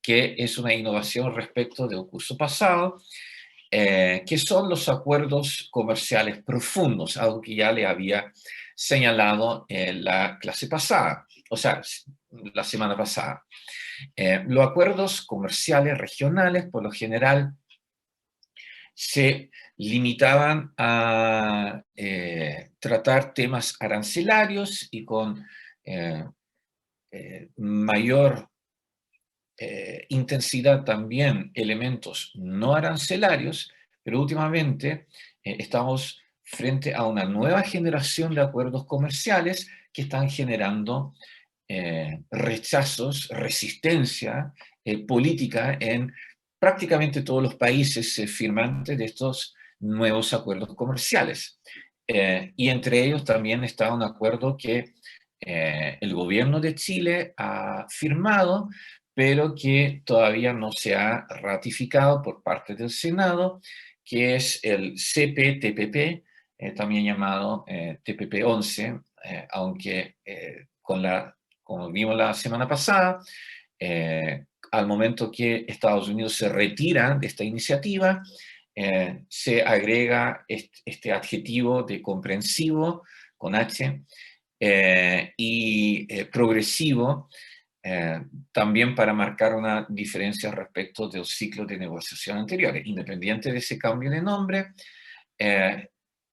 que es una innovación respecto del curso pasado, que son los acuerdos comerciales profundos, algo que ya le había señalado en la clase pasada, o sea, la semana pasada. Los acuerdos comerciales regionales, por lo general, se limitaban a tratar temas arancelarios y con mayor intensidad también elementos no arancelarios, pero últimamente estamos frente a una nueva generación de acuerdos comerciales que están generando rechazos, resistencia política en prácticamente todos los países firmantes de estos nuevos acuerdos comerciales. Y entre ellos también está un acuerdo que el gobierno de Chile ha firmado, pero que todavía no se ha ratificado por parte del Senado, que es el CPTPP, también llamado TPP-11, aunque como vimos la semana pasada, al momento que Estados Unidos se retira de esta iniciativa, se agrega este adjetivo de comprensivo, con H, y progresivo, también para marcar una diferencia respecto del ciclo de negociación anteriores. Independiente de ese cambio de nombre,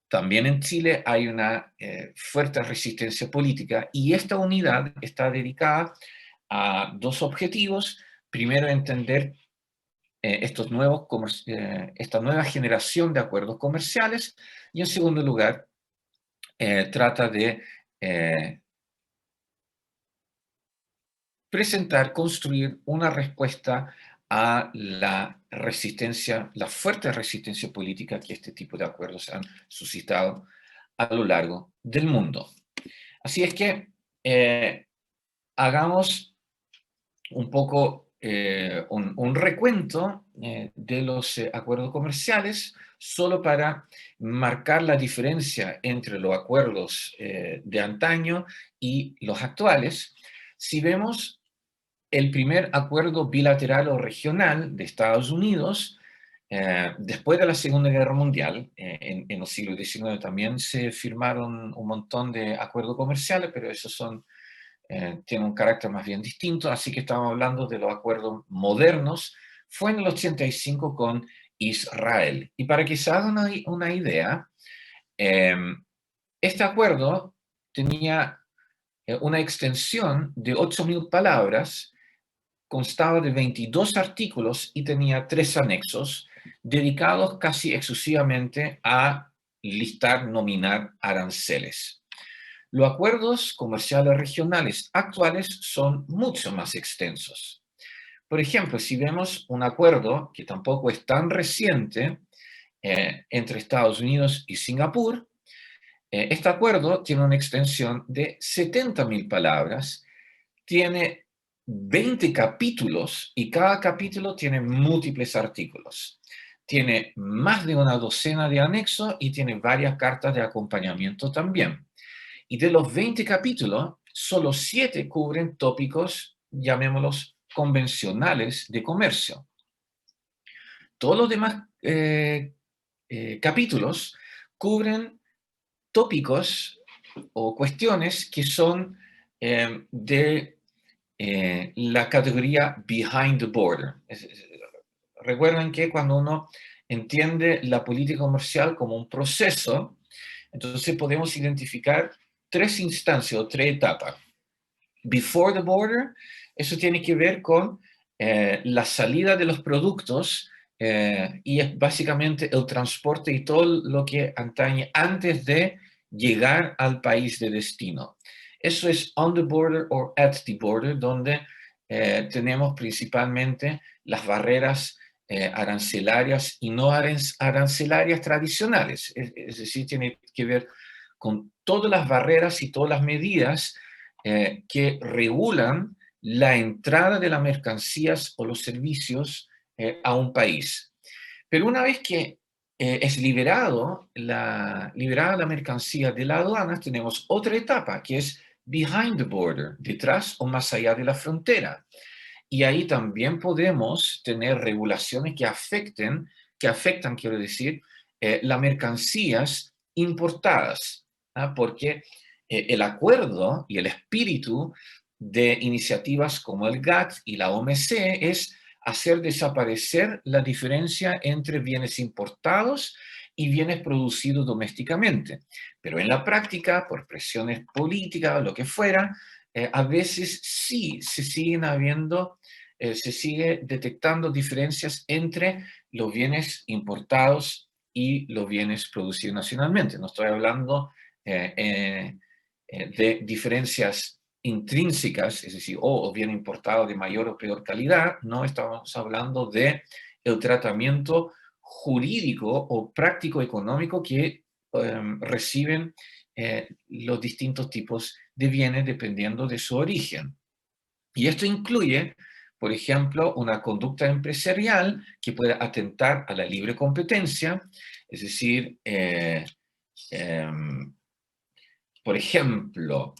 también en Chile hay una fuerte resistencia política y esta unidad está dedicada a dos objetivos. Primero, entender esta nueva generación de acuerdos comerciales y en segundo lugar, trata de presentar, construir una respuesta a la resistencia, la fuerte resistencia política que este tipo de acuerdos han suscitado a lo largo del mundo. Así es que hagamos un poco un recuento de los acuerdos comerciales, solo para marcar la diferencia entre los acuerdos de antaño y los actuales. Si vemos el primer acuerdo bilateral o regional de Estados Unidos, después de la Segunda Guerra Mundial, en el siglo XIX también se firmaron un montón de acuerdos comerciales, pero esos tienen un carácter más bien distinto, así que estamos hablando de los acuerdos modernos. Fue en el 85 con Israel. Y para que se hagan una idea, este acuerdo tenía una extensión de 8.000 palabras, constaba de 22 artículos y tenía 3 anexos dedicados casi exclusivamente a listar, nominar aranceles. Los acuerdos comerciales regionales actuales son mucho más extensos. Por ejemplo, si vemos un acuerdo que tampoco es tan reciente entre Estados Unidos y Singapur, este acuerdo tiene una extensión de 70.000 palabras, tiene 20 capítulos y cada capítulo tiene múltiples artículos. Tiene más de una docena de anexos y tiene varias cartas de acompañamiento también. Y de los 20 capítulos, solo 7 cubren tópicos, llamémoslos convencionales de comercio. Todos los demás capítulos cubren tópicos o cuestiones que son de la categoría behind the border. Recuerden que cuando uno entiende la política comercial como un proceso, entonces podemos identificar 3 instancias o 3 etapas. Before the border, eso tiene que ver con la salida de los productos y es básicamente el transporte y todo lo que atañe antes de llegar al país de destino. Eso es on the border or at the border, donde tenemos principalmente las barreras arancelarias y no arancelarias tradicionales. Es decir, tiene que ver con todas las barreras y todas las medidas que regulan la entrada de las mercancías o los servicios a un país. Pero una vez que es liberada la mercancía de la aduana, tenemos otra etapa que es behind the border, detrás o más allá de la frontera. y ahí también podemos tener regulaciones que afectan, quiero decir, las mercancías importadas, ¿ah? Porque el acuerdo y el espíritu de iniciativas como el GATT y la OMC es hacer desaparecer la diferencia entre bienes importados y bienes producidos domésticamente. Pero en la práctica, por presiones políticas o lo que fuera, a veces sí se sigue detectando diferencias entre los bienes importados y los bienes producidos nacionalmente. No estoy hablando de diferencias intrínsecas, es decir, o bien importado de mayor o peor calidad, no estamos hablando de el tratamiento jurídico o práctico económico que reciben los distintos tipos de bienes dependiendo de su origen. Y esto incluye, por ejemplo, una conducta empresarial que puede atentar a la libre competencia, es decir, por ejemplo,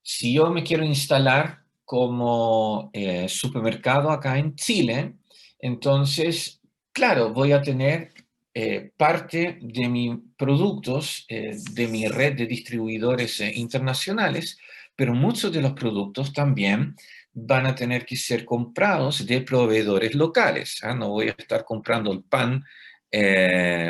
si yo me quiero instalar como supermercado acá en Chile, entonces, claro, voy a tener parte de mis productos, de mi red de distribuidores internacionales, pero muchos de los productos también van a tener que ser comprados de proveedores locales. ¿Ah? No voy a estar comprando el pan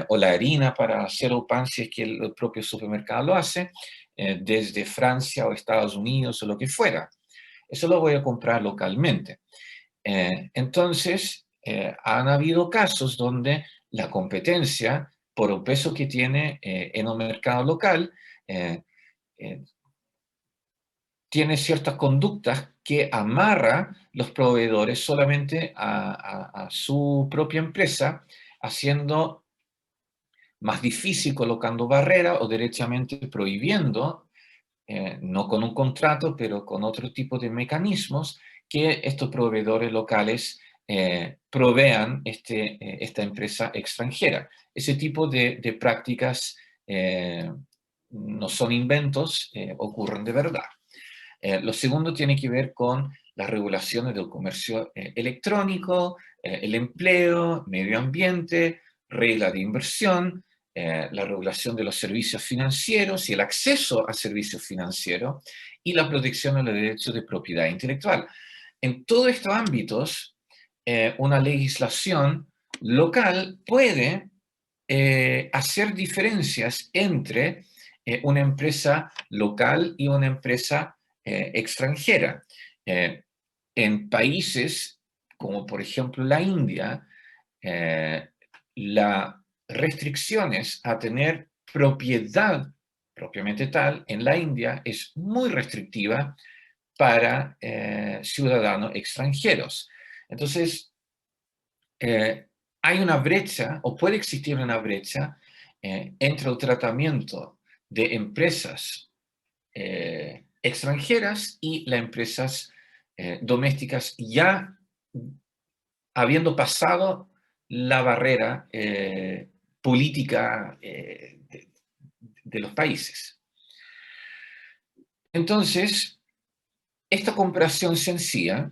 o la harina para hacer el pan si es que el propio supermercado lo hace, desde Francia o Estados Unidos o lo que fuera. Eso lo voy a comprar localmente. Entonces, han habido casos donde la competencia, por el peso que tiene en el mercado local, eh, eh, tiene ciertas conductas que amarra los proveedores solamente a su propia empresa, haciendo más difícil colocando barreras o derechamente prohibiendo, no con un contrato, pero con otro tipo de mecanismos, que estos proveedores locales provean esta empresa extranjera. Ese tipo de prácticas no son inventos, ocurren de verdad. Lo segundo tiene que ver con las regulaciones del comercio electrónico, el empleo, medio ambiente, regla de inversión, la regulación de los servicios financieros y el acceso a servicios financieros y la protección de los derechos de propiedad intelectual. En todos estos ámbitos, una legislación local puede hacer diferencias entre una empresa local y una empresa extranjera. Eh, en países como por ejemplo la India, las restricciones a tener propiedad propiamente tal en la India es muy restrictiva para ciudadanos extranjeros. Entonces, hay una brecha, o puede existir una brecha, entre el tratamiento de empresas extranjeras y las empresas domésticas, ya habiendo pasado la barrera política de los países. Entonces, esta comparación sencilla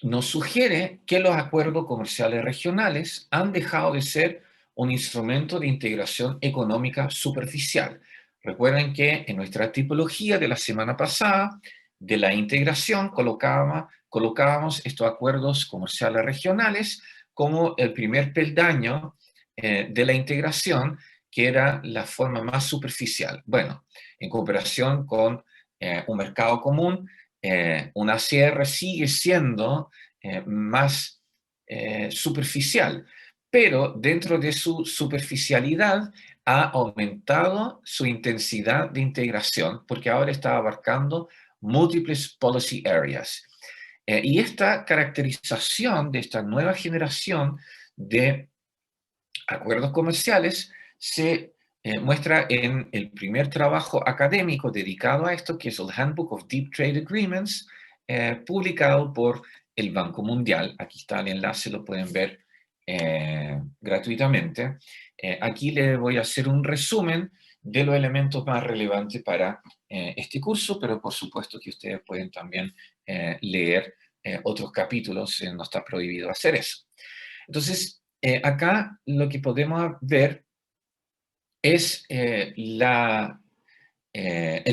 nos sugiere que los acuerdos comerciales regionales han dejado de ser un instrumento de integración económica superficial. Recuerden que en nuestra tipología de la semana pasada, de la integración, colocábamos estos acuerdos comerciales regionales como el primer peldaño de la integración, que era la forma más superficial. Bueno, en cooperación con un mercado común, una ACR sigue siendo más superficial, pero dentro de su superficialidad ha aumentado su intensidad de integración porque ahora está abarcando múltiples policy areas. Y esta caracterización de esta nueva generación de acuerdos comerciales se muestra en el primer trabajo académico dedicado a esto, que es el Handbook of Deep Trade Agreements, publicado por el Banco Mundial. Aquí está el enlace, lo pueden ver gratuitamente. Aquí le voy a hacer un resumen de los elementos más relevantes para este curso, pero por supuesto que ustedes pueden también leer otros capítulos no está prohibido hacer eso. Entonces, acá lo que podemos ver es el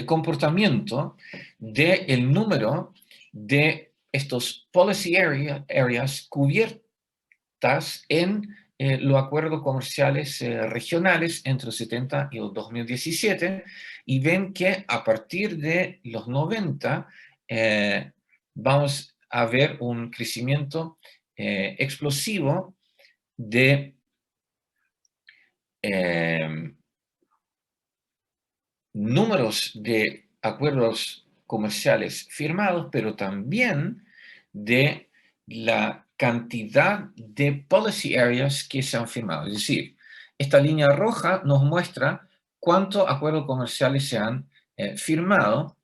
comportamiento del número de estos policy areas cubiertas en los acuerdos comerciales regionales entre los 70 y el 2017, y ven que a partir de los 90 vamos a ver un crecimiento explosivo de números de acuerdos comerciales firmados, pero también de la cantidad de policy areas que se han firmado. Es decir, esta línea roja nos muestra cuántos acuerdos comerciales se han firmado,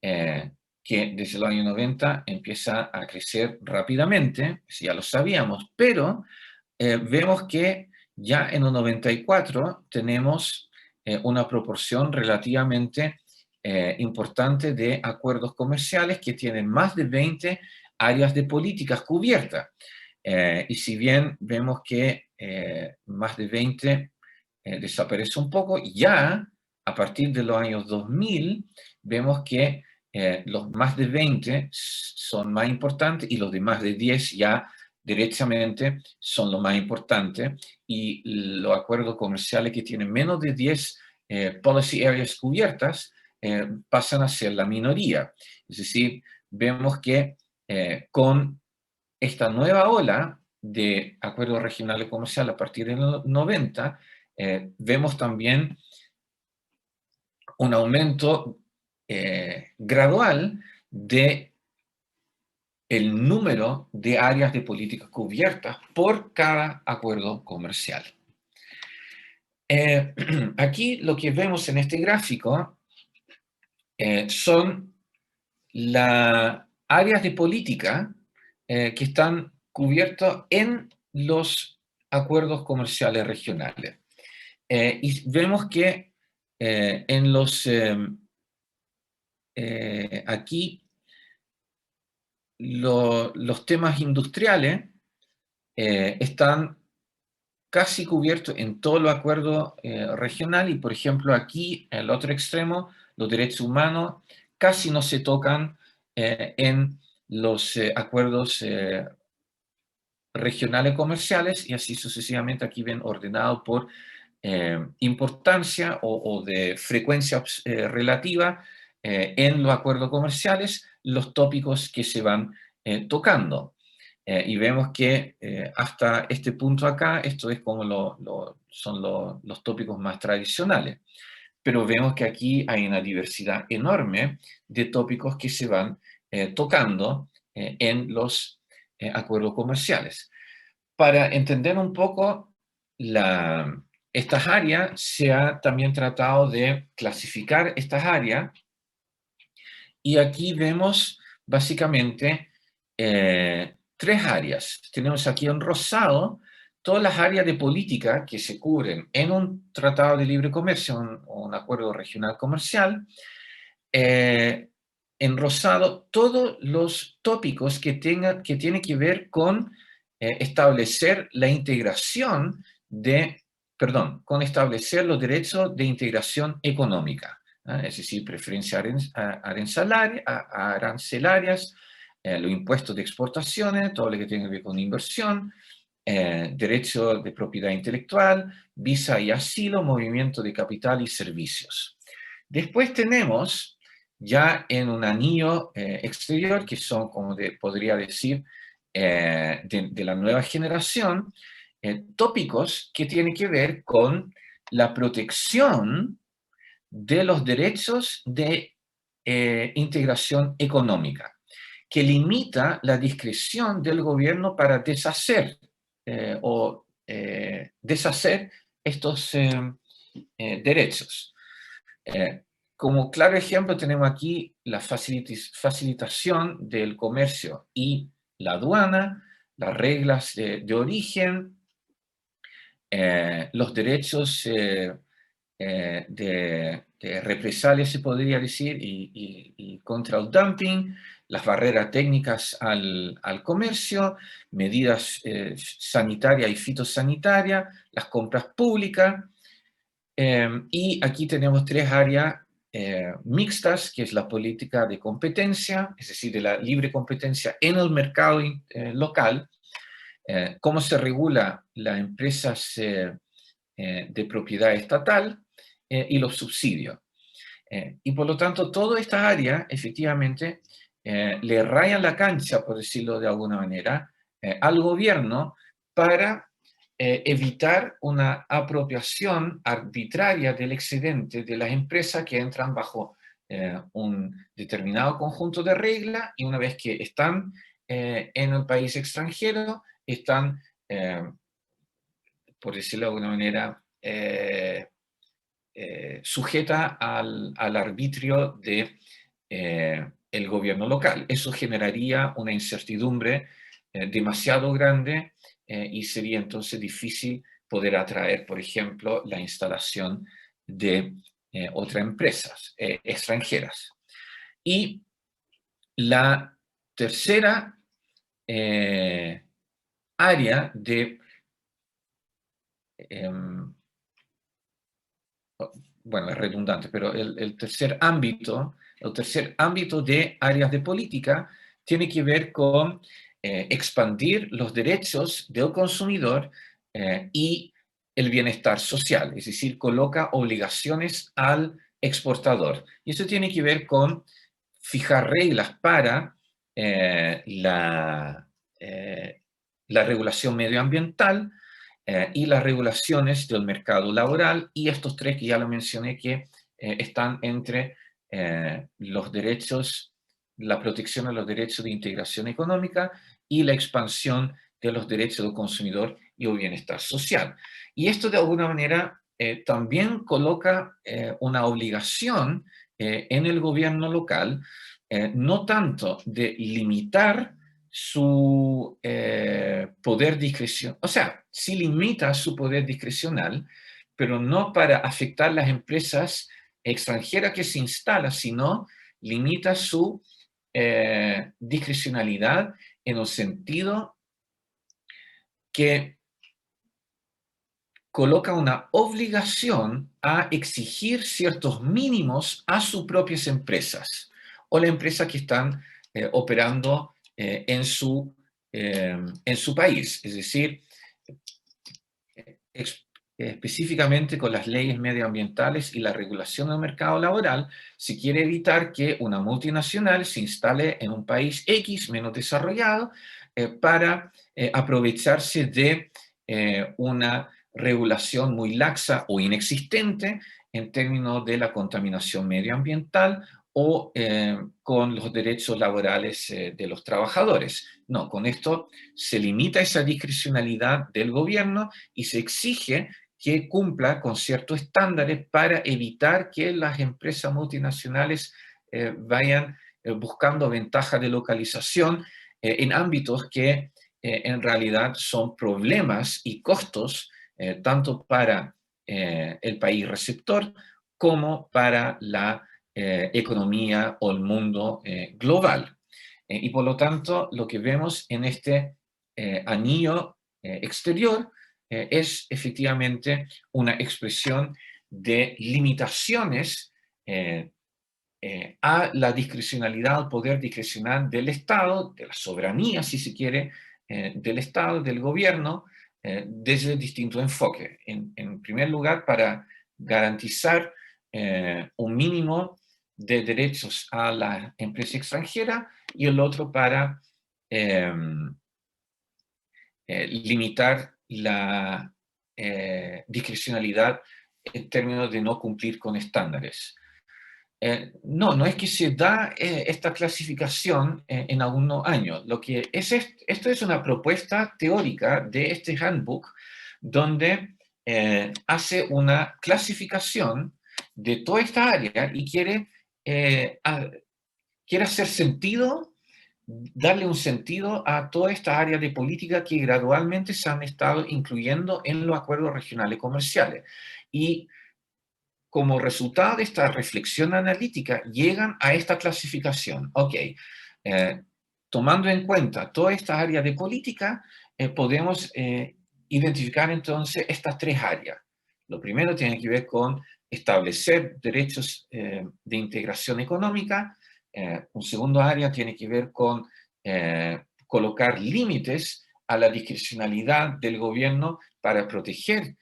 que desde los años 90 empieza a crecer rápidamente, ya lo sabíamos, pero vemos que ya en el 94 tenemos una proporción relativamente importante de acuerdos comerciales que tienen más de 20 áreas de políticas cubiertas. Y si bien vemos que más de 20 desaparece un poco, ya a partir de los años 2000 vemos que los más de 20 son más importantes y los de más de 10 ya derechamente son lo más importante, y los acuerdos comerciales que tienen menos de 10 policy areas cubiertas pasan a ser la minoría. Es decir, vemos que con esta nueva ola de acuerdos regionales comerciales a partir de los 90, vemos también un aumento gradual de el número de áreas de políticas cubiertas por cada acuerdo comercial. Aquí lo que vemos en este gráfico son las áreas de política que están cubiertas en los acuerdos comerciales regionales. Y vemos que en los aquí los temas industriales están casi cubiertos en todos los acuerdos regionales, y por ejemplo aquí, en el otro extremo, los derechos humanos casi no se tocan en los acuerdos regionales comerciales, y así sucesivamente. Aquí ven ordenado por importancia o de frecuencia relativa en los acuerdos comerciales, los tópicos que se van tocando. Y vemos que hasta este punto acá, esto es como son los tópicos más tradicionales. Pero vemos que aquí hay una diversidad enorme de tópicos que se van tocando en los acuerdos comerciales. Para entender un poco estas áreas, se ha también tratado de clasificar estas áreas, y aquí vemos básicamente tres áreas. Tenemos aquí en rosado todas las áreas de política que se cubren en un tratado de libre comercio, un acuerdo regional comercial. En rosado todos los tópicos que tienen que ver con establecer la integración con establecer los derechos de integración económica, es decir, preferencias arancelarias, los impuestos de exportaciones, todo lo que tiene que ver con inversión, derecho de propiedad intelectual, visa y asilo, movimiento de capital y servicios. Después tenemos ya en un anillo exterior, que son, como podría decir, de la nueva generación, tópicos que tienen que ver con la protección de los derechos de integración económica, que limita la discreción del gobierno para deshacer estos derechos. Como claro ejemplo tenemos aquí la facilitación del comercio y la aduana, las reglas de origen, los derechos de represalia, se podría decir, y contra el dumping, las barreras técnicas al comercio, medidas sanitarias y fitosanitarias, las compras públicas, y aquí tenemos tres áreas mixtas, que es la política de competencia, es decir, de la libre competencia en el mercado local, cómo se regula las empresas de propiedad estatal y los subsidios. Y por lo tanto, todas estas áreas, efectivamente, le rayan la cancha, por decirlo de alguna manera, al gobierno para evitar una apropiación arbitraria del excedente de las empresas que entran bajo un determinado conjunto de reglas y una vez que están en el país extranjero, están, por decirlo de alguna manera, sujeta al arbitrio de el gobierno local. Eso generaría una incertidumbre demasiado grande y sería entonces difícil poder atraer, por ejemplo, la instalación de otras empresas extranjeras. Y la tercera área de bueno, es redundante, pero el tercer ámbito de áreas de política tiene que ver con expandir los derechos del consumidor y el bienestar social, es decir, coloca obligaciones al exportador. Y eso tiene que ver con fijar reglas para la regulación medioambiental, y las regulaciones del mercado laboral, y estos tres que ya lo mencioné que están entre los derechos, la protección de los derechos de integración económica y la expansión de los derechos del consumidor y el bienestar social. Y esto de alguna manera también coloca una obligación en el gobierno local, no tanto de limitar su poder discrecional, o sea, sí limita su poder discrecional, pero no para afectar las empresas extranjeras que se instalan, sino limita su discrecionalidad en el sentido que coloca una obligación a exigir ciertos mínimos a sus propias empresas o las empresas que están operando en su país. Es decir, específicamente con las leyes medioambientales y la regulación del mercado laboral, se quiere evitar que una multinacional se instale en un país X menos desarrollado para aprovecharse de una regulación muy laxa o inexistente en términos de la contaminación medioambiental o con los derechos laborales de los trabajadores. No, con esto se limita esa discrecionalidad del gobierno y se exige que cumpla con ciertos estándares para evitar que las empresas multinacionales vayan buscando ventajas de localización en ámbitos que en realidad son problemas y costos tanto para el país receptor como para la economía o el mundo global. Y por lo tanto, lo que vemos en este anillo exterior es efectivamente una expresión de limitaciones a la discrecionalidad, al poder discrecional del Estado, de la soberanía, si se quiere, del Estado, del gobierno, desde distintos enfoques. En primer lugar, para garantizar un mínimo de derechos a la empresa extranjera y el otro para limitar la discrecionalidad en términos de no cumplir con estándares. No es que se da esta clasificación en algunos años. Lo que es esto es una propuesta teórica de este handbook donde hace una clasificación de toda esta área y quiere hacer sentido, darle un sentido a toda esta área de política que gradualmente se han estado incluyendo en los acuerdos regionales comerciales. Y como resultado de esta reflexión analítica, llegan a esta clasificación. Ok, tomando en cuenta toda esta área de política, podemos identificar entonces estas tres áreas. Lo primero tiene que ver con establecer derechos de integración económica. Un segundo área tiene que ver con colocar límites a la discrecionalidad del gobierno para proteger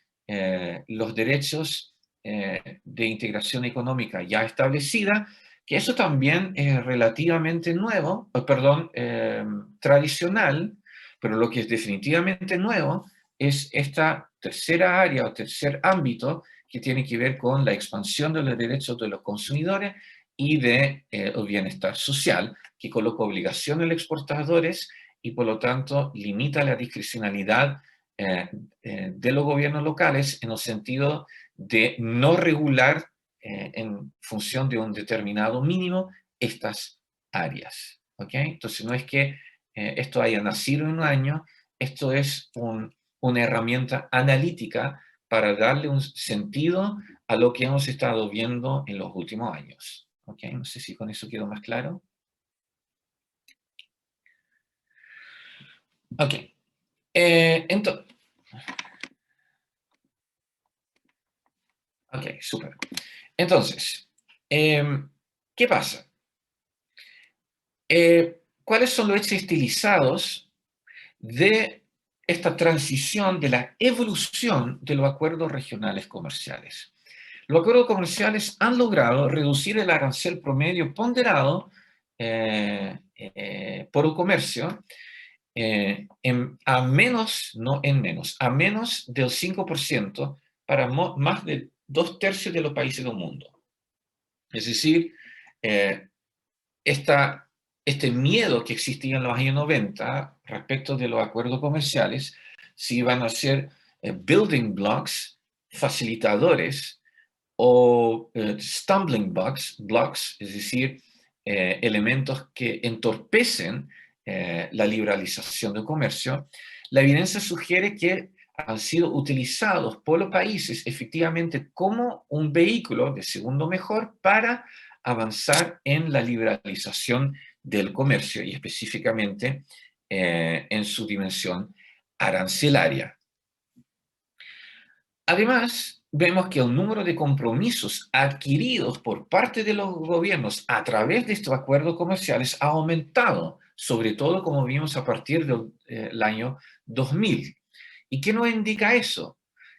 los derechos de integración económica ya establecida, que eso también es relativamente nuevo, tradicional, pero lo que es definitivamente nuevo es esta tercera área o tercer ámbito que tiene que ver con la expansión de los derechos de los consumidores y de el bienestar social, que coloca obligaciones a los exportadores y por lo tanto limita la discrecionalidad de los gobiernos locales en el sentido de no regular en función de un determinado mínimo estas áreas. ¿Okay? Entonces no es que esto haya nacido en un año, esto es una herramienta analítica para darle un sentido a lo que hemos estado viendo en los últimos años. ¿Okay? No sé si con eso quedó más claro. Ok. Entonces, ok, súper. Entonces, ¿qué pasa? ¿Cuáles son los hechos estilizados de esta transición, de la evolución de los acuerdos regionales comerciales? Los acuerdos comerciales han logrado reducir el arancel promedio ponderado por el comercio a menos, no en menos, a menos del 5% para más de 2/3 de los países del mundo. Es decir, eh, este miedo que existía en los años 90 respecto de los acuerdos comerciales, si iban a ser building blocks, facilitadores, o stumbling blocks, es decir, elementos que entorpecen la liberalización del comercio, la evidencia sugiere que han sido utilizados por los países efectivamente como un vehículo de segundo mejor para avanzar en la liberalización del comercio y específicamente en su dimensión arancelaria. Además, vemos que el número de compromisos adquiridos por parte de los gobiernos a través de estos acuerdos comerciales ha aumentado, sobre todo como vimos a partir del año 2000. ¿Y qué nos indica eso?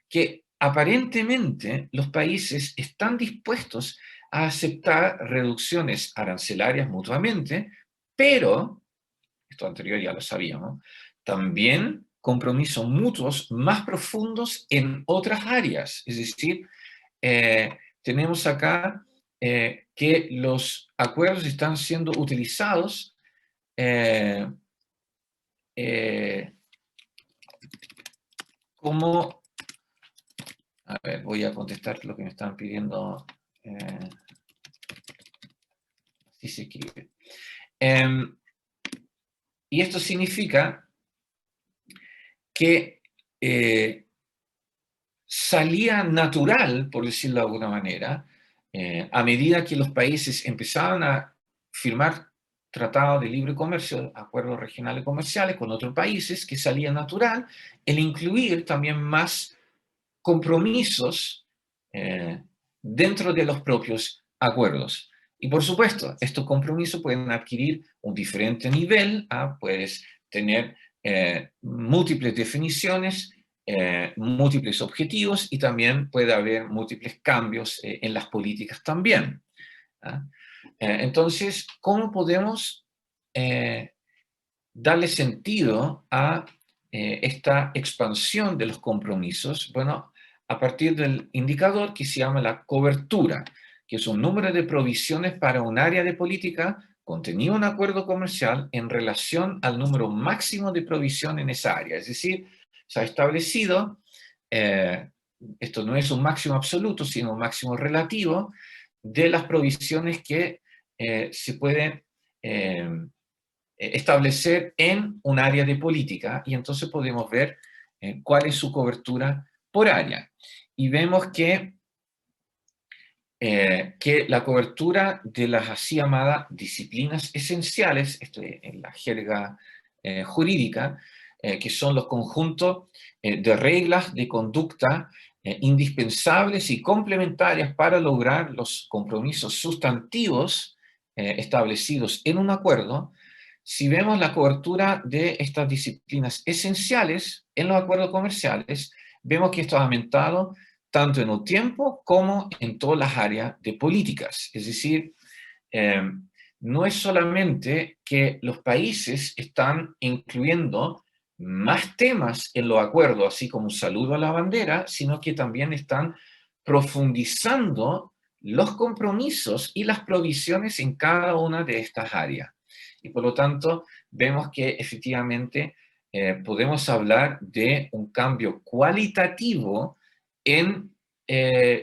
Que aparentemente los países están dispuestos a aceptar reducciones arancelarias mutuamente, pero, esto anterior ya lo sabíamos, también compromisos mutuos más profundos en otras áreas. Es decir, tenemos acá que los acuerdos están siendo utilizados como... A ver, voy a contestar lo que me están pidiendo. Así se escribe. Y esto significa que salía natural, por decirlo de alguna manera, a medida que los países empezaban a firmar tratados de libre comercio, acuerdos regionales comerciales con otros países, que salía natural el incluir también más compromisos dentro de los propios acuerdos. Y por supuesto, estos compromisos pueden adquirir un diferente nivel, puedes tener múltiples definiciones, múltiples objetivos y también puede haber múltiples cambios en las políticas también. Entonces, ¿cómo podemos darle sentido a esta expansión de los compromisos? Bueno, a partir del indicador que se llama la cobertura, que es un número de provisiones para un área de política contenido en un acuerdo comercial en relación al número máximo de provisión en esa área. Es decir, se ha establecido, esto no es un máximo absoluto, sino un máximo relativo de las provisiones que se pueden establecer en un área de política y entonces podemos ver cuál es su cobertura por área. Y vemos que que la cobertura de las así llamadas disciplinas esenciales, esto es en la jerga jurídica, que son los conjuntos de reglas de conducta indispensables y complementarias para lograr los compromisos sustantivos establecidos en un acuerdo. Si vemos la cobertura de estas disciplinas esenciales en los acuerdos comerciales, vemos que esto ha aumentado tanto en el tiempo como en todas las áreas de políticas. Es decir, eh, no es solamente que los países están incluyendo más temas en los acuerdos, así como un saludo a la bandera, sino que también están profundizando los compromisos y las provisiones en cada una de estas áreas. Y por lo tanto, vemos que efectivamente podemos hablar de un cambio cualitativo en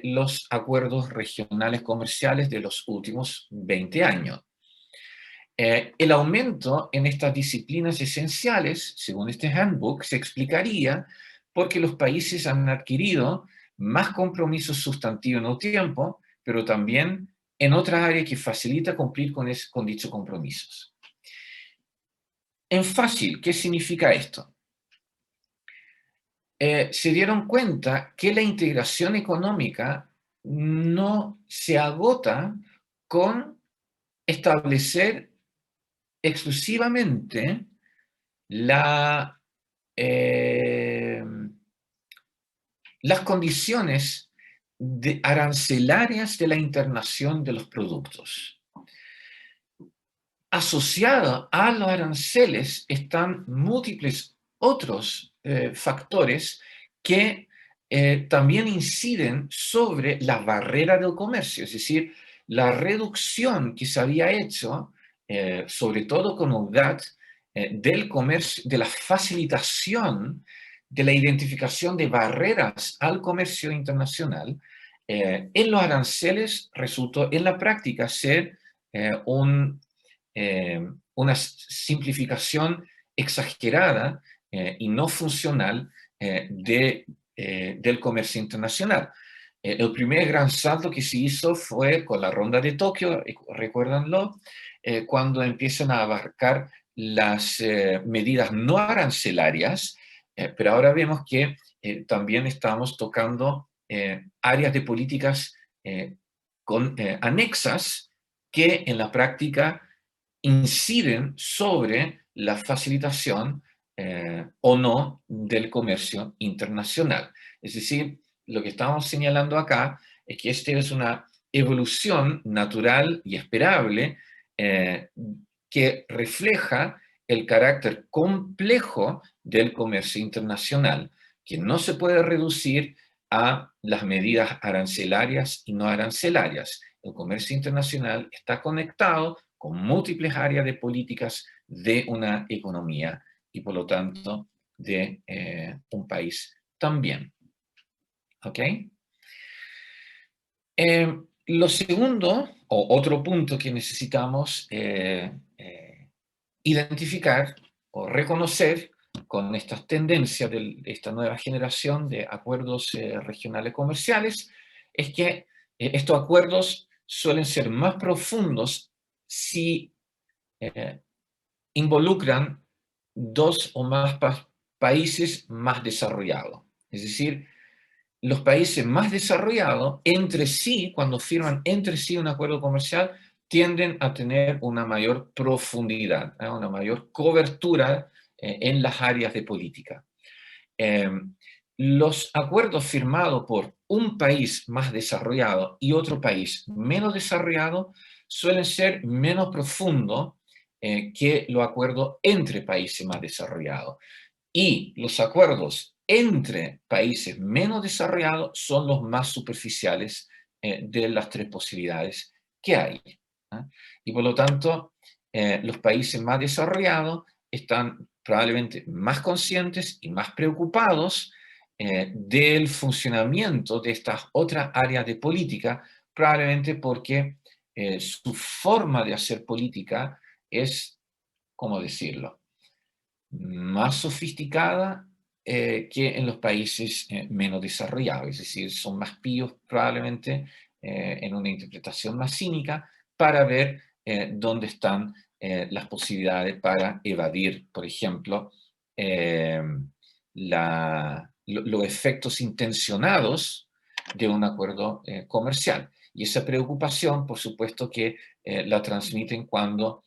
los acuerdos regionales comerciales de los últimos 20 años. El aumento en estas disciplinas esenciales, según este handbook, se explicaría porque los países han adquirido más compromisos sustantivos en el tiempo, pero también en otras áreas que facilita cumplir con dichos compromisos. En fácil, ¿qué significa esto? Se dieron cuenta que la integración económica no se agota con establecer exclusivamente eh, las condiciones arancelarias de la internación de los productos. Asociado a los aranceles están múltiples otros factores que también inciden sobre la barrera del comercio, es decir, la reducción que se había hecho, sobre todo con UNCTAD, del comercio, de la facilitación de la identificación de barreras al comercio internacional, en los aranceles resultó en la práctica ser una simplificación exagerada y no funcional del comercio internacional. El primer gran salto que se hizo fue con la ronda de Tokio, recuérdanlo, cuando empiezan a abarcar las medidas no arancelarias, pero ahora vemos que también estamos tocando áreas de políticas anexas que en la práctica inciden sobre la facilitación o no del comercio internacional. Es decir, lo que estamos señalando acá es que esta es una evolución natural y esperable que refleja el carácter complejo del comercio internacional, que no se puede reducir a las medidas arancelarias y no arancelarias. El comercio internacional está conectado con múltiples áreas de políticas de una economía y por lo tanto de un país también. ¿Ok? Lo segundo, o otro punto que necesitamos identificar o reconocer con estas tendencias de esta nueva generación de acuerdos regionales comerciales, es que estos acuerdos suelen ser más profundos si involucran dos o más países más desarrollados. Es decir, los países más desarrollados entre sí, cuando firman entre sí un acuerdo comercial, tienden a tener una mayor profundidad, una mayor cobertura en las áreas de política. Los acuerdos firmados por un país más desarrollado y otro país menos desarrollado suelen ser menos profundos que los acuerdos entre países más desarrollados. Y los acuerdos entre países menos desarrollados son los más superficiales de las tres posibilidades que hay. Y por lo tanto, los países más desarrollados están probablemente más conscientes y más preocupados del funcionamiento de estas otras áreas de política, probablemente porque su forma de hacer política es, ¿cómo decirlo?, más sofisticada que en los países menos desarrollados, es decir, son más píos probablemente en una interpretación más cínica, para ver dónde están las posibilidades para evadir, por ejemplo, los efectos intencionados de un acuerdo comercial. Y esa preocupación, por supuesto, que la transmiten cuando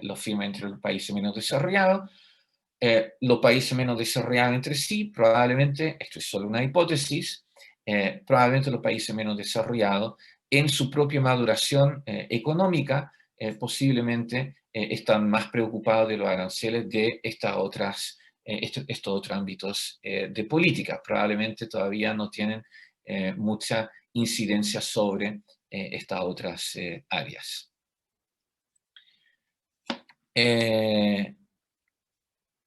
lo firman entre los países menos desarrollados. Los países menos desarrollados entre sí, probablemente, esto es solo una hipótesis, probablemente los países menos desarrollados, en su propia maduración económica, posiblemente están más preocupados de los aranceles de estos otros ámbitos de política. Probablemente todavía no tienen mucha incidencia sobre estas otras áreas.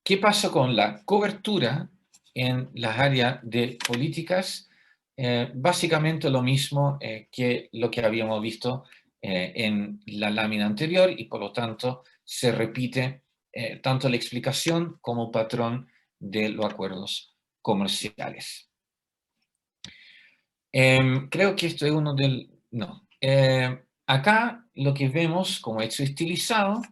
¿Qué pasa con la cobertura en las áreas de políticas? Básicamente lo mismo que lo que habíamos visto en la lámina anterior, y por lo tanto se repite tanto la explicación como patrón de los acuerdos comerciales. Creo que esto es uno del... No. Acá lo que vemos como hecho estilizado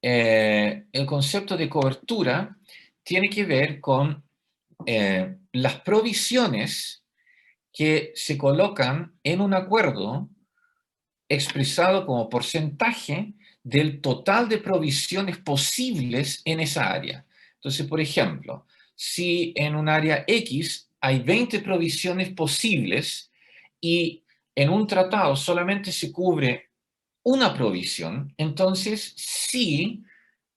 el concepto de cobertura tiene que ver con las provisiones que se colocan en un acuerdo expresado como porcentaje del total de provisiones posibles en esa área. Entonces, por ejemplo, si en un área X hay 20 provisiones posibles y en un tratado solamente se cubre una provisión, entonces sí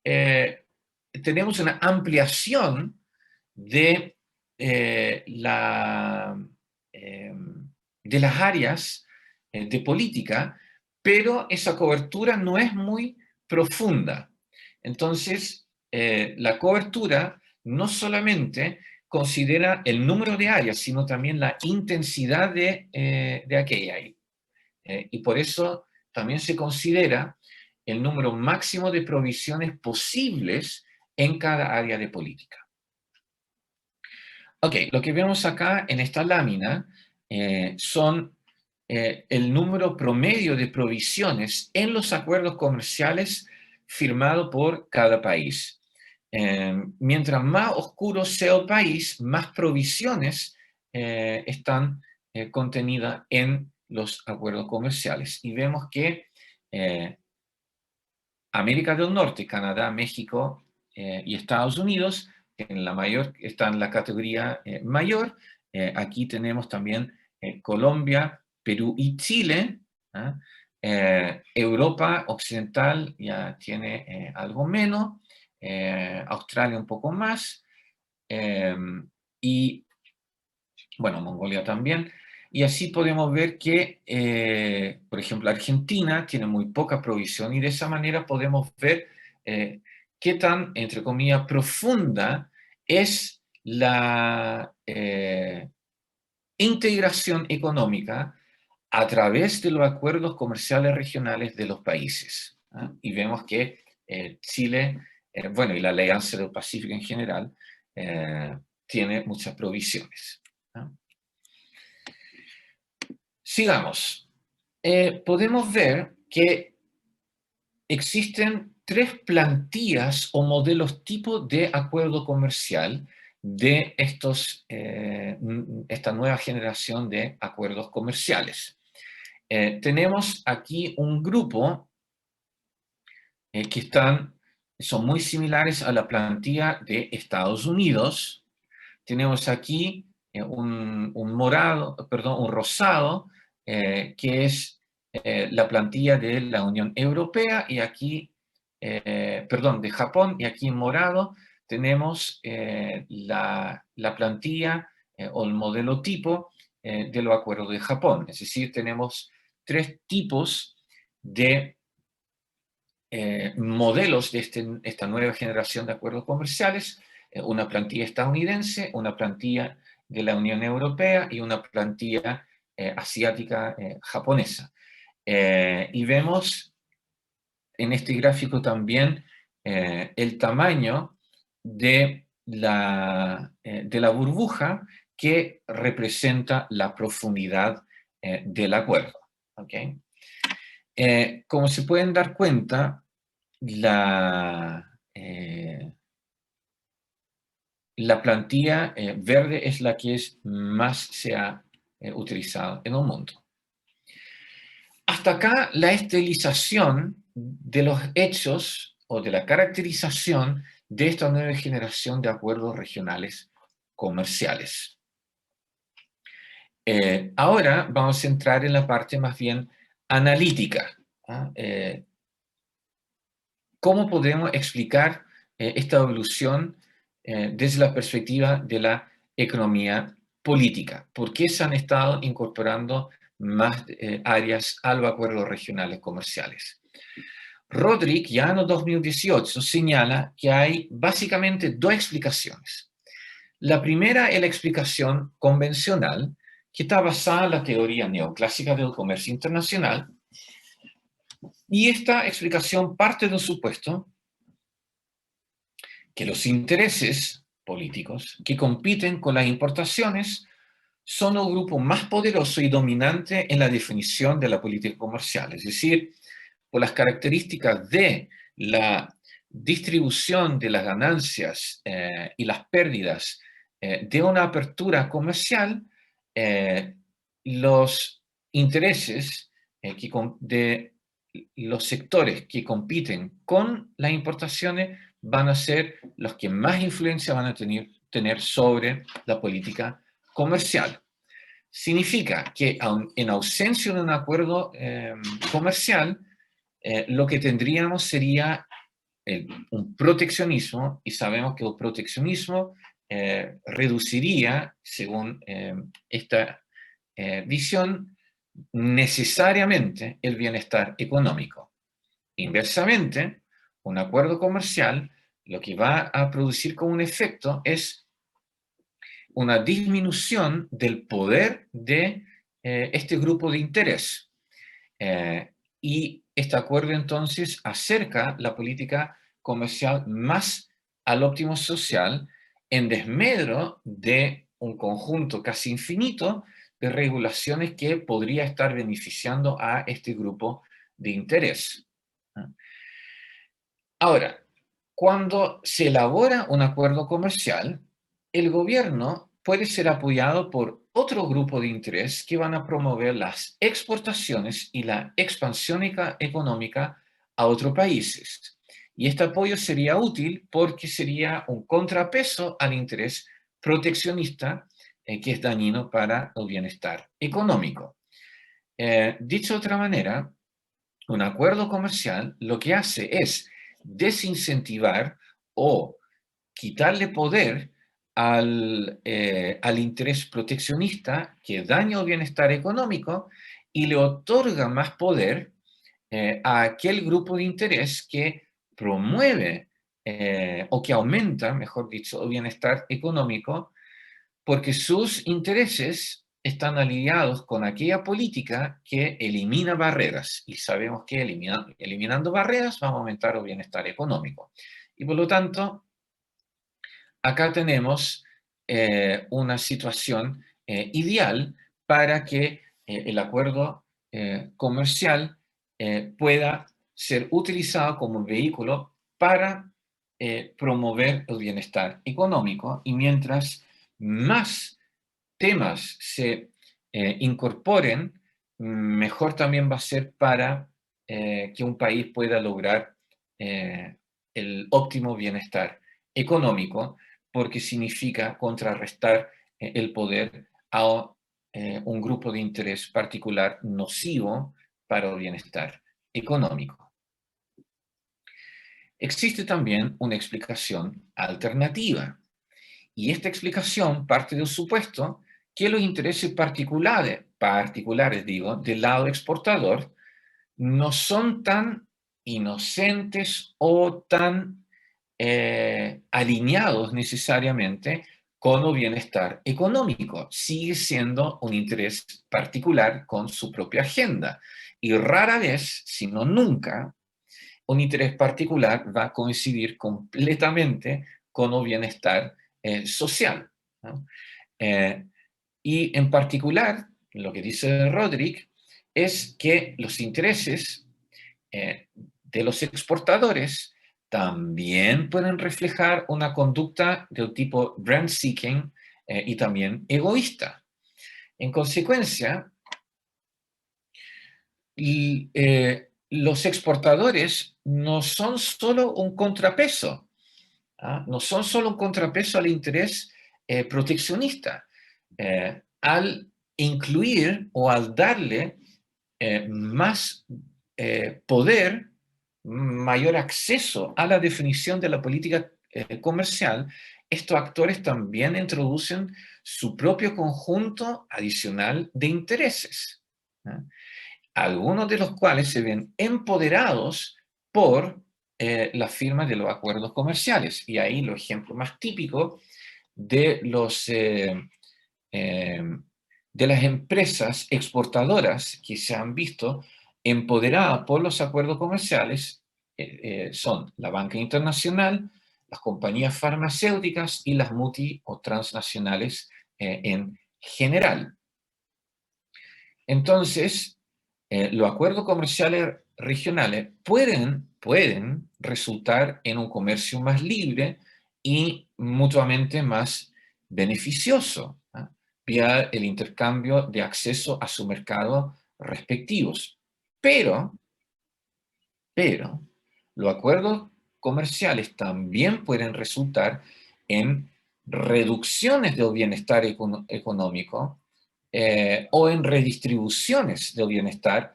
tenemos una ampliación de, de las áreas de política, pero esa cobertura no es muy profunda. Entonces, la cobertura no solamente considera el número de áreas, sino también la intensidad de aquella. Y por eso también se considera el número máximo de provisiones posibles en cada área de política. Ok, lo que vemos acá en esta lámina son el número promedio de provisiones en los acuerdos comerciales firmados por cada país. Mientras más oscuro sea el país, más provisiones están contenidas en los acuerdos comerciales. Y vemos que América del Norte, Canadá, México y Estados Unidos está en la categoría mayor. Aquí tenemos también Colombia, Perú y Chile. ¿Ah? Europa Occidental ya tiene algo menos, Australia un poco más, y bueno, Mongolia también. Y así podemos ver que, por ejemplo, Argentina tiene muy poca provisión, y de esa manera podemos ver qué tan, entre comillas, profunda es la integración económica a través de los acuerdos comerciales regionales de los países. ¿Ah? Y vemos que Chile, bueno, y la Alianza del Pacífico en general, tiene muchas provisiones. ¿Ah? Sigamos. Podemos ver que existen tres plantillas o modelos tipo de acuerdo comercial de esta nueva generación de acuerdos comerciales. Tenemos aquí un grupo que son muy similares a la plantilla de Estados Unidos. Tenemos aquí un rosado, que es la plantilla de la Unión Europea, y aquí, de Japón, y aquí en morado tenemos la plantilla o el modelo tipo de los acuerdos de Japón. Es decir, tenemos tres tipos de modelos de esta nueva generación de acuerdos comerciales: una plantilla estadounidense, una plantilla de la Unión Europea y una plantilla asiática japonesa. Y vemos en este gráfico también el tamaño de de la burbuja que representa la profundidad del acuerdo. ¿Okay? Como se pueden dar cuenta, la plantilla verde es la que más se ha utilizado en el mundo. Hasta acá la estilización de los hechos o de la caracterización de esta nueva generación de acuerdos regionales comerciales. Ahora vamos a entrar en la parte más bien analítica. ¿Ah? ¿Cómo podemos explicar esta evolución desde la perspectiva de la economía política? ¿Por qué se han estado incorporando más áreas a los acuerdos regionales comerciales? Rodrik, ya en el 2018, señala que hay básicamente dos explicaciones. La primera es la explicación convencional, que está basada en la teoría neoclásica del comercio internacional, y esta explicación parte del supuesto que los intereses políticos que compiten con las importaciones son el grupo más poderoso y dominante en la definición de la política comercial. Es decir, por las características de la distribución de las ganancias y las pérdidas de una apertura comercial, los intereses de los sectores que compiten con las importaciones van a ser los que más influencia van a tener sobre la política comercial. Significa que en ausencia de un acuerdo comercial, lo que tendríamos sería un proteccionismo, y sabemos que el proteccionismo reduciría, según esta visión, necesariamente el bienestar económico. Inversamente, un acuerdo comercial lo que va a producir como un efecto es una disminución del poder de este grupo de interés. Y este acuerdo entonces acerca la política comercial más al óptimo social en desmedro de un conjunto casi infinito de regulaciones que podría estar beneficiando a este grupo de interés. Ahora, cuando se elabora un acuerdo comercial, el gobierno puede ser apoyado por otro grupo de interés que van a promover las exportaciones y la expansión económica a otros países. Y este apoyo sería útil porque sería un contrapeso al interés proteccionista que es dañino para el bienestar económico. Dicho de otra manera, un acuerdo comercial lo que hace es desincentivar o quitarle poder al interés proteccionista que daña el bienestar económico y le otorga más poder a aquel grupo de interés que promueve o que aumenta, mejor dicho, el bienestar económico porque sus intereses están alineados con aquella política que elimina barreras y sabemos que eliminando barreras va a aumentar el bienestar económico. Y por lo tanto, acá tenemos una situación ideal para que el acuerdo comercial pueda ser utilizado como un vehículo para promover el bienestar económico y mientras más temas se incorporen, mejor también va a ser para que un país pueda lograr el óptimo bienestar económico, porque significa contrarrestar el poder a un grupo de interés particular nocivo para el bienestar económico. Existe también una explicación alternativa, y esta explicación parte del supuesto que los intereses particulares del lado exportador no son tan inocentes o tan alineados necesariamente con el bienestar económico. Sigue siendo un interés particular con su propia agenda. Y rara vez, si no nunca, un interés particular va a coincidir completamente con un bienestar social, ¿no? Y en particular, lo que dice Roderick es que los intereses de los exportadores también pueden reflejar una conducta del tipo brand seeking y también egoísta. En consecuencia, los exportadores no son solo un contrapeso, ¿ah? No son solo un contrapeso al interés proteccionista. Al incluir o al darle más poder, mayor acceso a la definición de la política comercial, estos actores también introducen su propio conjunto adicional de intereses, ¿no? Algunos de los cuales se ven empoderados por la firma de los acuerdos comerciales. Y ahí los ejemplos más típicos de eh, de las empresas exportadoras que se han visto empoderadas por los acuerdos comerciales son la banca internacional, las compañías farmacéuticas y las multi o transnacionales en general. Entonces, los acuerdos comerciales regionales pueden resultar en un comercio más libre y mutuamente más beneficioso, ¿ah? Vía el intercambio de acceso a su mercado respectivos. Pero los acuerdos comerciales también pueden resultar en reducciones del bienestar económico o en redistribuciones del bienestar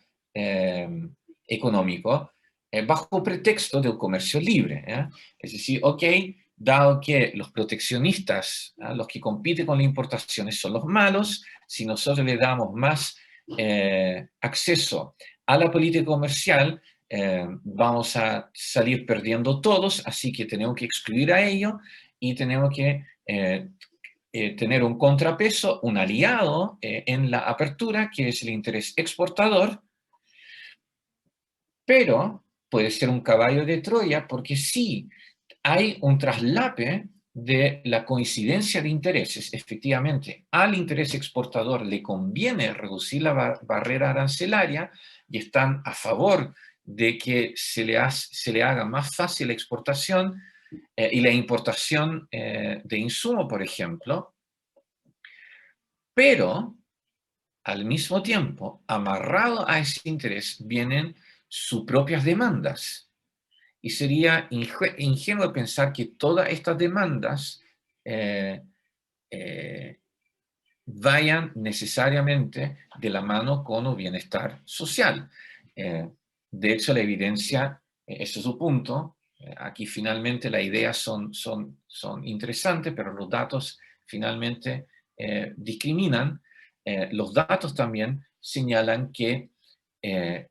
económico bajo pretexto del comercio libre. Es decir, ok, dado que los proteccionistas, los que compiten con las importaciones son los malos, si nosotros le damos más acceso a la política comercial, vamos a salir perdiendo todos, así que tenemos que excluir a ellos y tenemos que tener un contrapeso, un aliado en la apertura, que es el interés exportador, pero puede ser un caballo de Troya porque sí hay un traslape de la coincidencia de intereses. Efectivamente, al interés exportador le conviene reducir la barrera arancelaria y están a favor de que se le haga más fácil la exportación y la importación de insumos, por ejemplo, pero al mismo tiempo, amarrado a ese interés, vienen sus propias demandas. Y sería ingenuo pensar que todas estas demandas eh, eh, vayan necesariamente de la mano con un bienestar social. De hecho, la evidencia, ese es su punto. Aquí finalmente las ideas son interesantes, pero los datos finalmente discriminan. Los datos también señalan que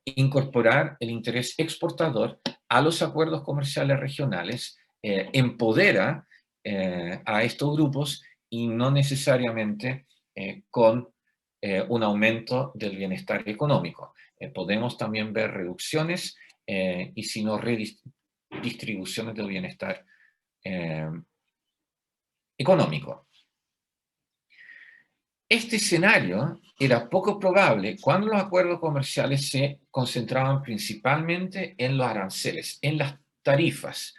incorporar el interés exportador a los acuerdos comerciales regionales empodera a estos grupos y no necesariamente con un aumento del bienestar económico. Podemos también ver reducciones y si no redistribuciones del bienestar económico. Este escenario era poco probable cuando los acuerdos comerciales se concentraban principalmente en los aranceles, en las tarifas.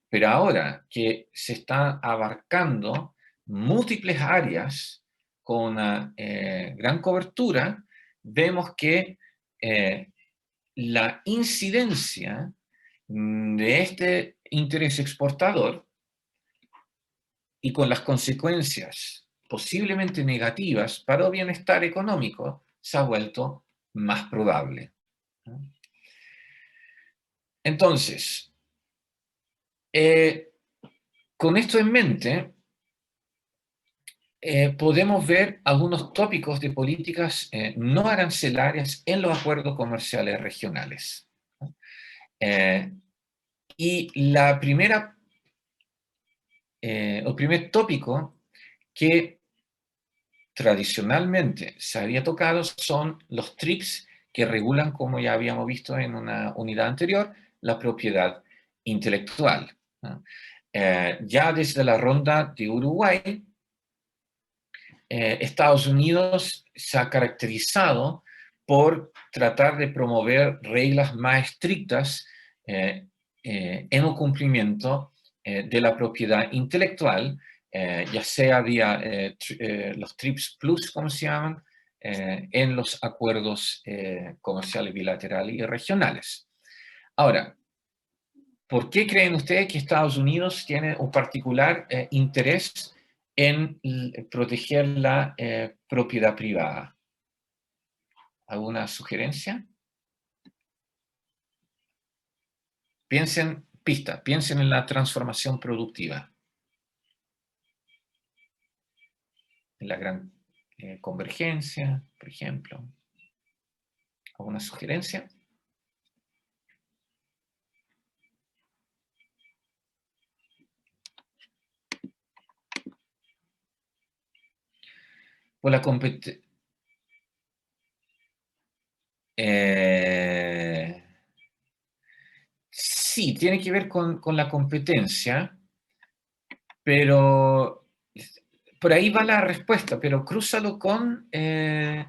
Pero ahora que se están abarcando múltiples áreas con una gran cobertura, vemos que la incidencia de este interés exportador y con las consecuencias posiblemente negativas para el bienestar económico se ha vuelto más probable. Entonces, con esto en mente, podemos ver algunos tópicos de políticas no arancelarias en los acuerdos comerciales regionales. Y el primer tópico que tradicionalmente se había tocado son los TRIPS que regulan, como ya habíamos visto en una unidad anterior, la propiedad intelectual, ¿no? Ya desde la ronda de Uruguay, Estados Unidos se ha caracterizado por tratar de promover reglas más estrictas en el cumplimiento de la propiedad intelectual, ya sea vía los TRIPS Plus, como se llaman, en los acuerdos comerciales bilaterales y regionales. Ahora, ¿por qué creen ustedes que Estados Unidos tiene un particular interés en proteger la propiedad privada? ¿Alguna sugerencia? Piensen en la transformación productiva, en la gran convergencia, por ejemplo. ¿Alguna sugerencia? Pues la competencia. Sí, tiene que ver con la competencia, pero por ahí va la respuesta, pero crúzalo con el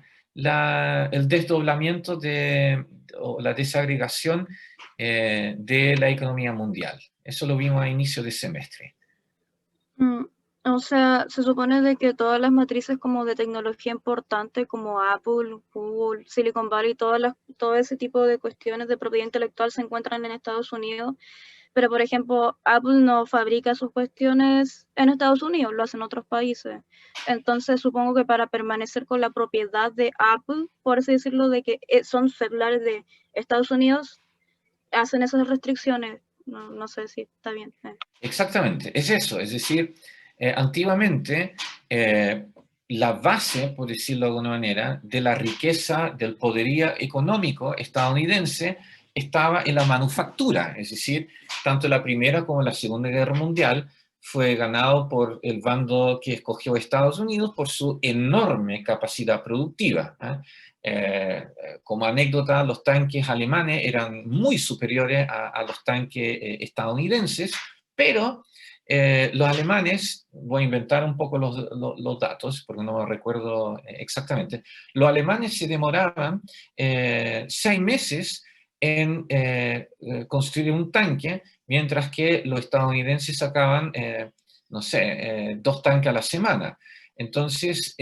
desdoblamiento o la desagregación de la economía mundial. Eso lo vimos a inicio de semestre. Mm, O sea, se supone de que todas las matrices como de tecnología importante como Apple, Google, Silicon Valley, todo ese tipo de cuestiones de propiedad intelectual se encuentran en Estados Unidos, pero por ejemplo, Apple no fabrica sus cuestiones en Estados Unidos, lo hacen en otros países. Entonces supongo que para permanecer con la propiedad de Apple, por así decirlo, de que son celulares de Estados Unidos, hacen esas restricciones. No sé si está bien. Exactamente, es eso. Es decir, antiguamente la base, por decirlo de alguna manera, de la riqueza, del poderío económico estadounidense estaba en la manufactura. Es decir, tanto la Primera como la Segunda Guerra Mundial fue ganado por el bando que escogió Estados Unidos por su enorme capacidad productiva. Como anécdota, los tanques alemanes eran muy superiores a los tanques estadounidenses, pero los alemanes, voy a inventar un poco los datos, porque no me recuerdo exactamente, los alemanes se demoraban 6 meses en construir un tanque, mientras que los estadounidenses sacaban, no sé, 2 tanques a la semana. Entonces,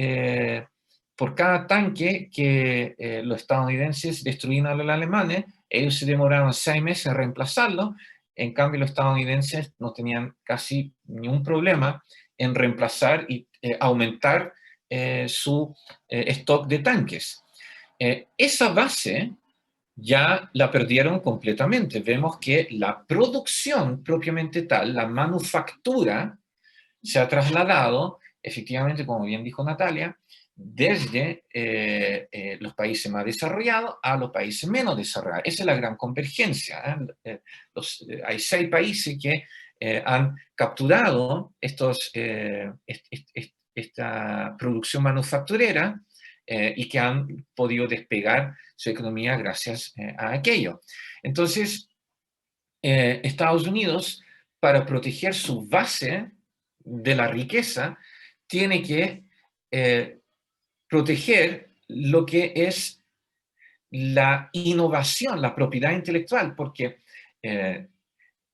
por cada tanque que los estadounidenses destruían a los alemanes, ellos se demoraban 6 meses en reemplazarlo. En cambio, los estadounidenses no tenían casi ningún problema en reemplazar y aumentar su stock de tanques. Esa base ya la perdieron completamente. Vemos que la producción propiamente tal, la manufactura, se ha trasladado, efectivamente, como bien dijo Natalia, desde los países más desarrollados a los países menos desarrollados. Esa es la gran convergencia. Hay 6 países que han capturado esta producción manufacturera y que han podido despegar su economía gracias a aquello. Entonces, Estados Unidos, para proteger su base de la riqueza, tiene que proteger lo que es la innovación, la propiedad intelectual, porque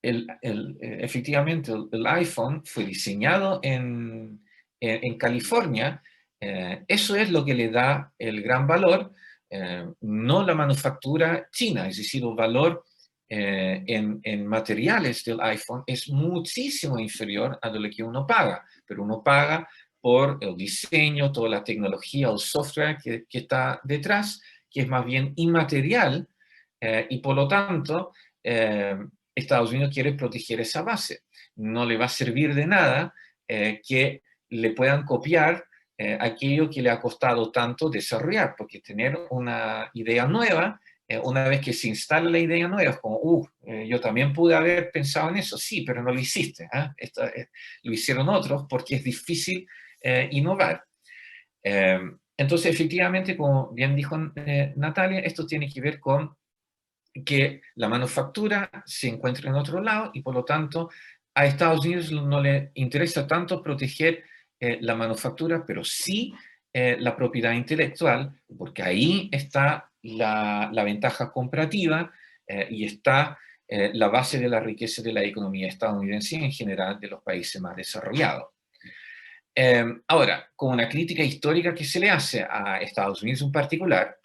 efectivamente el iPhone fue diseñado en California. Eso es lo que le da el gran valor, no la manufactura china, es decir, el valor en materiales del iPhone es muchísimo inferior a lo que uno paga, pero uno paga por el diseño, toda la tecnología, el software que está detrás, que es más bien inmaterial, y por lo tanto Estados Unidos quiere proteger esa base. No le va a servir de nada que le puedan copiar aquello que le ha costado tanto desarrollar, porque tener una idea nueva, una vez que se instala la idea nueva, es como, yo también pude haber pensado en eso, sí, pero no lo hiciste. Lo hicieron otros porque es difícil innovar. Entonces, efectivamente, como bien dijo Natalia, esto tiene que ver con que la manufactura se encuentra en otro lado y por lo tanto a Estados Unidos no le interesa tanto proteger la manufactura, pero sí la propiedad intelectual, porque ahí está la ventaja comparativa y está la base de la riqueza de la economía estadounidense y en general de los países más desarrollados. Ahora, con una crítica histórica que se le hace a Estados Unidos en particular,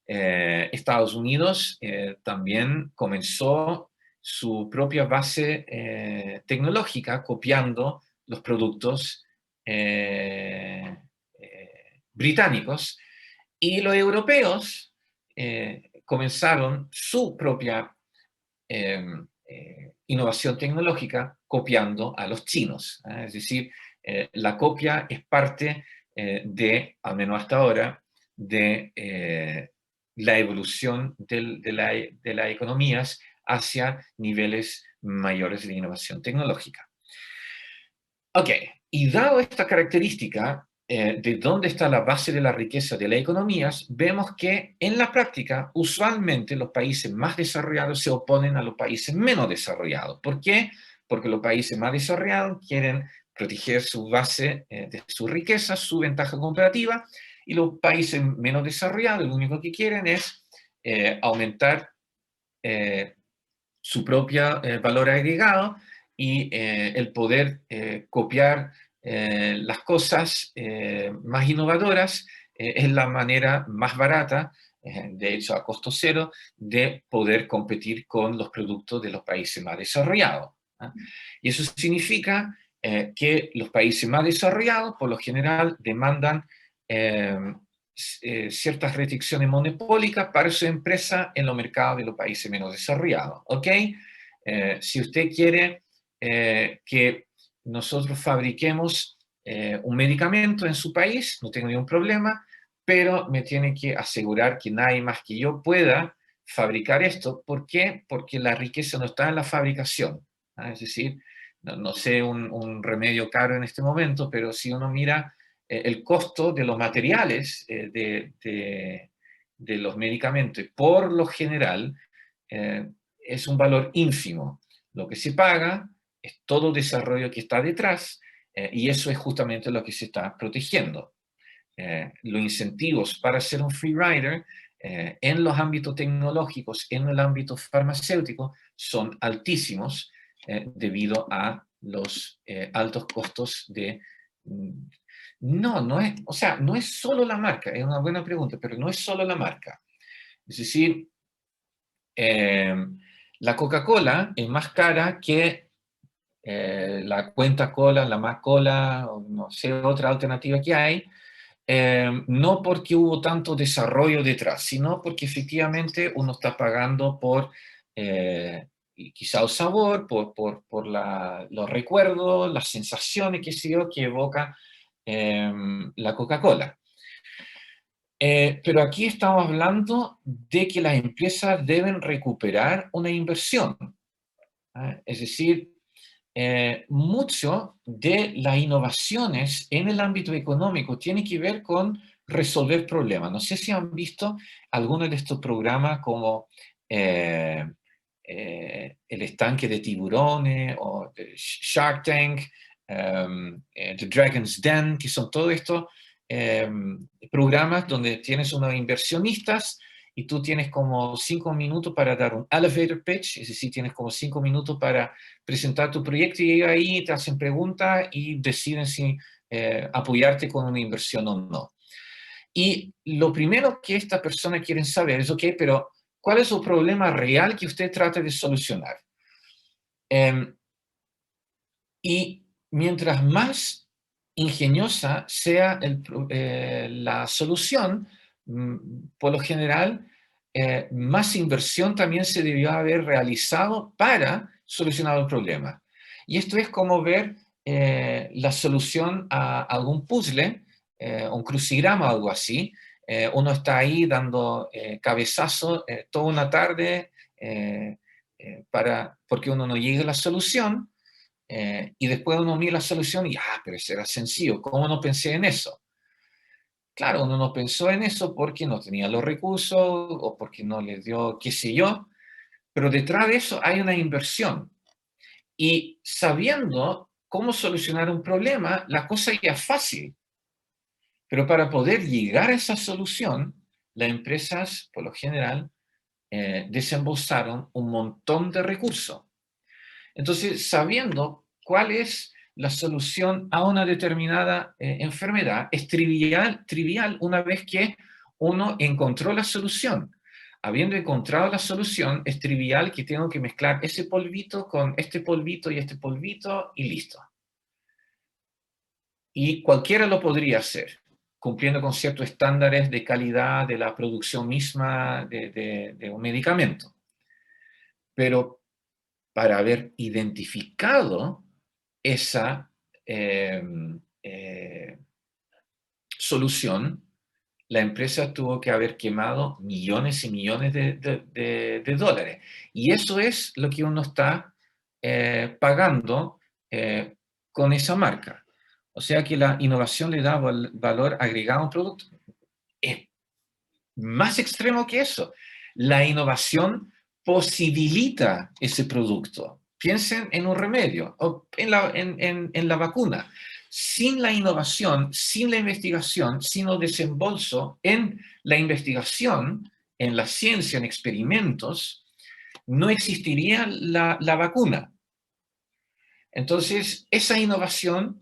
Estados Unidos también comenzó su propia base tecnológica copiando los productos británicos, y los europeos comenzaron su propia innovación tecnológica copiando a los chinos. Es decir, la copia es parte al menos hasta ahora, de la evolución de las economías hacia niveles mayores de innovación tecnológica. Ok, y dado esta característica de dónde está la base de la riqueza de las economías, vemos que en la práctica usualmente los países más desarrollados se oponen a los países menos desarrollados. ¿Por qué? Porque los países más desarrollados quieren proteger su base de su riqueza, su ventaja comparativa, y los países menos desarrollados lo único que quieren es aumentar su propio valor agregado y el poder copiar las cosas más innovadoras es la manera más barata, de hecho a costo cero, de poder competir con los productos de los países más desarrollados. Y eso significa que los países más desarrollados, por lo general, demandan ciertas restricciones monopólicas para su empresa en los mercados de los países menos desarrollados. ¿Ok? Si usted quiere que nosotros fabriquemos un medicamento en su país, no tengo ningún problema, pero me tiene que asegurar que nadie más que yo pueda fabricar esto. ¿Por qué? Porque la riqueza no está en la fabricación. Es decir, no sé un remedio caro en este momento, pero si uno mira el costo de los materiales de los medicamentos, por lo general, es un valor ínfimo. Lo que se paga es todo el desarrollo que está detrás, y eso es justamente lo que se está protegiendo. Los incentivos para ser un free rider en los ámbitos tecnológicos, en el ámbito farmacéutico, son altísimos debido a los altos costos de... No es, o sea, no es solo la marca, es una buena pregunta, pero no es solo la marca. Es decir, la Coca-Cola es más cara que la Cuenta Cola, la Más Cola, o no sé, otra alternativa que hay, no porque hubo tanto desarrollo detrás, sino porque efectivamente uno está pagando por quizá el sabor, por los recuerdos, las sensaciones, qué sé yo, que evoca la Coca-Cola. Pero aquí estamos hablando de que las empresas deben recuperar una inversión. Es decir, mucho de las innovaciones en el ámbito económico tiene que ver con resolver problemas. No sé si han visto algunos de estos programas como El Estanque de Tiburones o Shark Tank, The Dragon's Den, que son todos estos programas donde tienes unos inversionistas y tú tienes como 5 minutos para dar un elevator pitch, es decir, tienes como 5 minutos para presentar tu proyecto y ahí te hacen preguntas y deciden si apoyarte con una inversión o no. Y lo primero que estas personas quieren saber es, ok, pero ¿cuál es el problema real que usted trata de solucionar? Y mientras más ingeniosa sea la solución, por lo general, más inversión también se debió haber realizado para solucionar el problema. Y esto es como ver la solución a algún puzzle, un crucigrama o algo así. Uno está ahí dando cabezazos toda una tarde porque uno no llega a la solución. Y después uno mira la solución y, pero eso era sencillo, ¿cómo no pensé en eso? Claro, uno no pensó en eso porque no tenía los recursos o porque no le dio qué sé yo, pero detrás de eso hay una inversión. Y sabiendo cómo solucionar un problema, la cosa ya es fácil. Pero para poder llegar a esa solución, las empresas, por lo general, desembolsaron un montón de recursos. Entonces, sabiendo cuál es la solución a una determinada enfermedad, es trivial una vez que uno encontró la solución. Habiendo encontrado la solución, es trivial que tengo que mezclar ese polvito con este polvito y este polvito y listo. Y cualquiera lo podría hacer, cumpliendo con ciertos estándares de calidad de la producción misma de un medicamento. Pero para haber identificado esa eh, eh, solución, la empresa tuvo que haber quemado millones y millones de dólares. Y eso es lo que uno está pagando con esa marca. O sea que la innovación le da valor agregado a un producto. Es más extremo que eso. La innovación posibilita ese producto. Piensen en un remedio o en la vacuna. Sin la innovación, sin la investigación, sin el desembolso en la investigación, en la ciencia, en experimentos, no existiría la vacuna. Entonces, esa innovación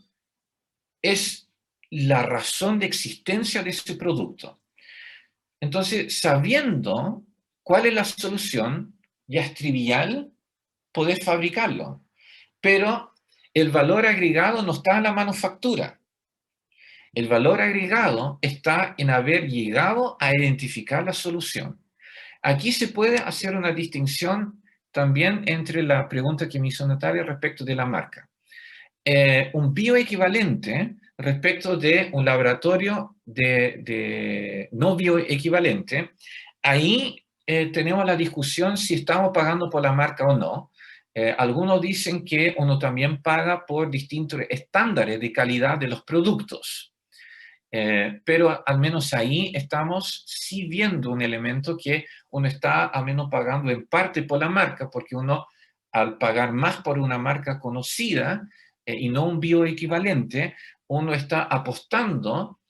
es la razón de existencia de ese producto. Entonces, sabiendo cuál es la solución, ya es trivial poder fabricarlo. Pero el valor agregado no está en la manufactura. El valor agregado está en haber llegado a identificar la solución. Aquí se puede hacer una distinción también entre la pregunta que me hizo Natalia respecto de la marca. Un bioequivalente respecto de un laboratorio de no bioequivalente, ahí tenemos la discusión si estamos pagando por la marca o no. Algunos dicen que uno también paga por distintos estándares de calidad de los productos. Pero al menos ahí estamos sí viendo un elemento que uno está al menos pagando en parte por la marca, porque uno al pagar más por una marca conocida y no un bioequivalente, uno está apostando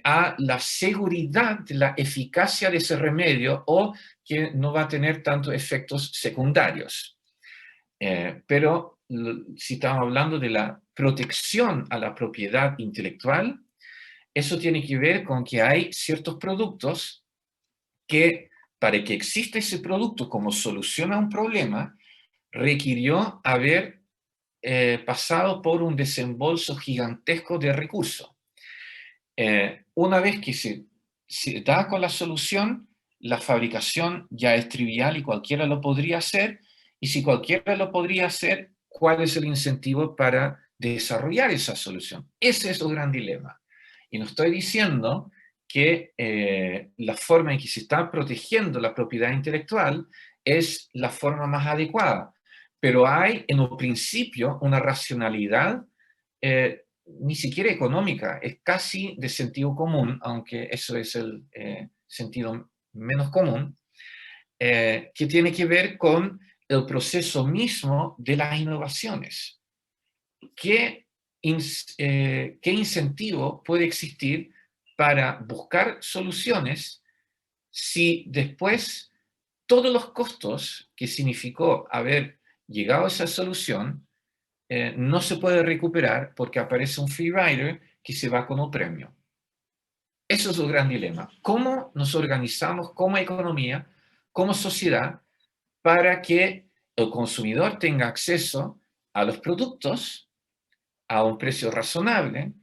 a la seguridad de la eficacia de ese remedio o que no va a tener tantos efectos secundarios. Pero si estamos hablando de la protección a la propiedad intelectual, eso tiene que ver con que hay ciertos productos que, para que exista ese producto como solución a un problema, requirió haber pasado por un desembolso gigantesco de recursos. Una vez que se da con la solución, la fabricación ya es trivial y cualquiera lo podría hacer, y si cualquiera lo podría hacer, ¿cuál es el incentivo para desarrollar esa solución? Ese es el gran dilema. Y no estoy diciendo que la forma en que se está protegiendo la propiedad intelectual es la forma más adecuada, pero hay en un principio una racionalidad ni siquiera económica, es casi de sentido común, aunque eso es el sentido menos común, que tiene que ver con el proceso mismo de las innovaciones. ¿Qué incentivo puede existir para buscar soluciones si después todos los costos que significó haber llegado a esa solución no se puede recuperar porque aparece un free rider que se va con un premio? Eso es el gran dilema. ¿Cómo nos organizamos como economía, como sociedad, para que el consumidor tenga acceso a los productos a un precio razonable,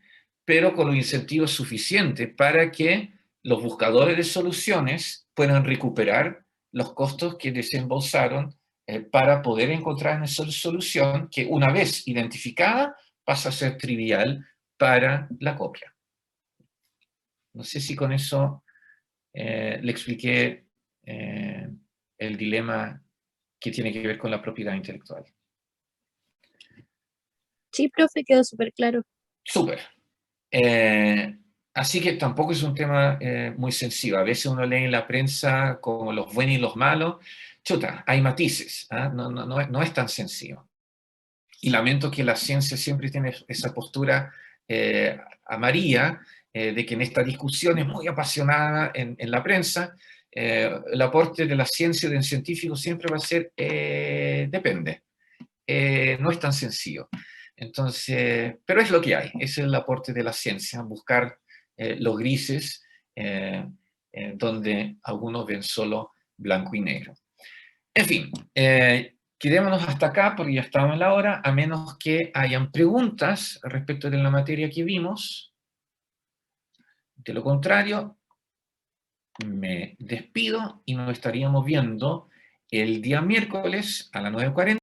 pero con los incentivos suficientes para que los buscadores de soluciones puedan recuperar los costos que desembolsaron para poder encontrar esa solución que una vez identificada pasa a ser trivial para la copia? No sé si con eso le expliqué el dilema que tiene que ver con la propiedad intelectual. Sí, profe, quedó súper claro. Súper. Así que tampoco es un tema muy sencillo. A veces uno lee en la prensa como los buenos y los malos. Chuta, hay matices, ¿eh? No es tan sencillo. y lamento que la ciencia siempre tiene esa postura amarilla, de que en esta discusión es muy apasionada en la prensa, el aporte de la ciencia y del científico siempre va a ser, depende, no es tan sencillo. Entonces, pero es lo que hay, ese es el aporte de la ciencia, buscar los grises, donde algunos ven solo blanco y negro. En fin, quedémonos hasta acá porque ya estamos en la hora, a menos que hayan preguntas respecto de la materia que vimos. De lo contrario, me despido y nos estaríamos viendo el día miércoles a las 9:40.